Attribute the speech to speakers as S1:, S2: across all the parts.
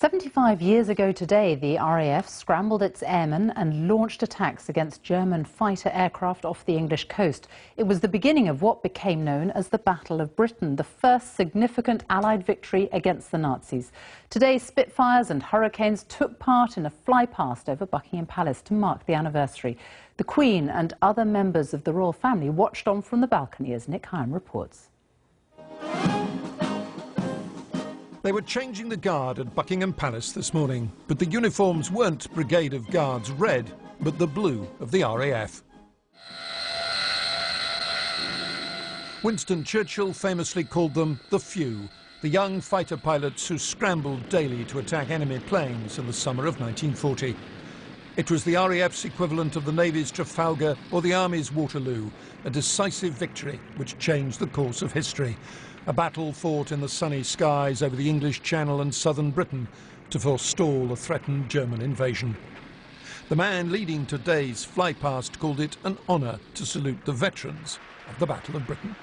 S1: 75 years ago today, the RAF scrambled its airmen and launched attacks against German fighter aircraft off the English coast. It was the beginning of what became known as the Battle of Britain, the first significant Allied victory against the Nazis. Today, Spitfires and Hurricanes took part in a flypast over Buckingham Palace to mark the anniversary. The Queen and other members of the royal family watched on from the balcony, as Nick Hyam reports.
S2: They were changing the guard at Buckingham Palace this morning, but the uniforms weren't Brigade of Guards red, but the blue of the RAF. Winston Churchill famously called them the Few, the young fighter pilots who scrambled daily to attack enemy planes in the summer of 1940. It was the RAF's equivalent of the Navy's Trafalgar or the Army's Waterloo, a decisive victory which changed the course of history. A battle fought in the sunny skies over the English Channel and southern Britain to forestall a threatened German invasion. The man leading today's flypast called it an honour to salute the veterans of the Battle of Britain.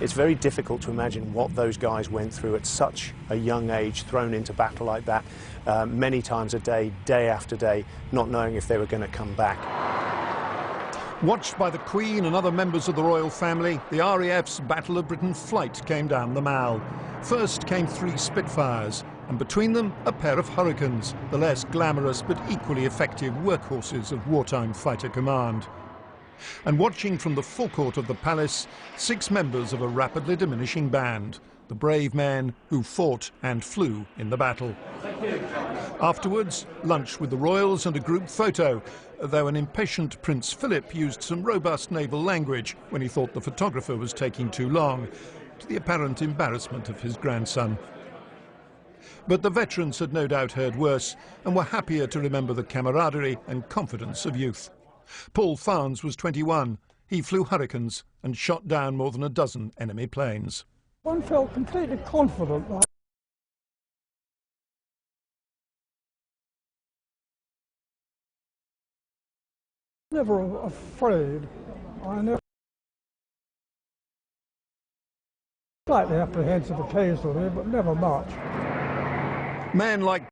S3: It's very difficult to imagine what those guys went through at such a young age, thrown into battle like that, many times a day, day after day, not knowing if they were going to come back.
S2: Watched by the Queen and other members of the royal family, the RAF's Battle of Britain flight came down the Mall. First came 3 Spitfires, and between them a pair of Hurricanes, the less glamorous but equally effective workhorses of wartime fighter command. And watching from the forecourt of the palace, 6 members of a rapidly diminishing band, the brave men who fought and flew in the battle. Afterwards, lunch with the royals and a group photo, though an impatient Prince Philip used some robust naval language when he thought the photographer was taking too long, to the apparent embarrassment of his grandson. But the veterans had no doubt heard worse and were happier to remember the camaraderie and confidence of youth. Paul Farnes was 21. He flew Hurricanes and shot down more than a dozen enemy planes.
S4: One felt completely confident. Never afraid. I never slightly apprehensive occasionally, but never much.
S2: Men like